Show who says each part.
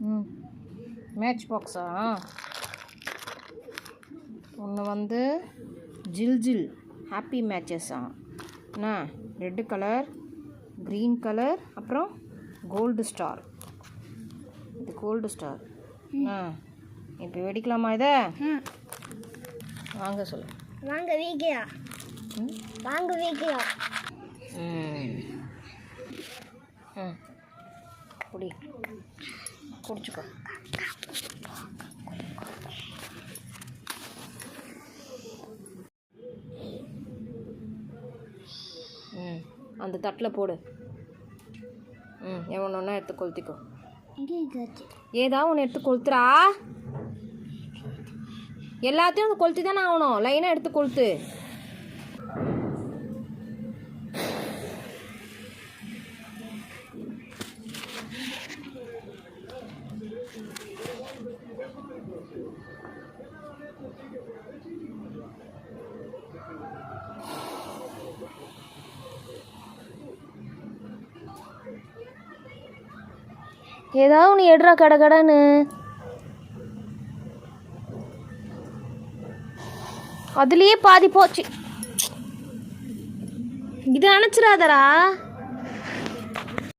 Speaker 1: ம் மேட்ச் பாக்ஸா ஒன்று வந்து ஜில் ஜில் ஹாப்பி மேட்சஸா என்ன ரெட்டு கலர் க்ரீன் கலர் அப்புறம் கோல்டு ஸ்டார் இது கோல்டு ஸ்டார் இப்போ வெடிக்கலாமா இதை வாங்க சொல்லு
Speaker 2: வாங்க வீக்கலாம் வாங்க வீக்கலாம்
Speaker 1: குடி குடிச்சுக்கோ அந்த தட்டில் போடு எவன் ஒன்றா எடுத்து கொளுத்திக்கோ ஏதாவது ஒன்று எடுத்து கொளுத்துறா எல்லாத்தையும் கொளுத்தி தானே ஆகணும் லைனாக எடுத்து கொளுத்து ஏதாவது ஒன்று எடுறா கடன்னு அதுலேயே பாதி போச்சு இதை நினச்சிடாதடா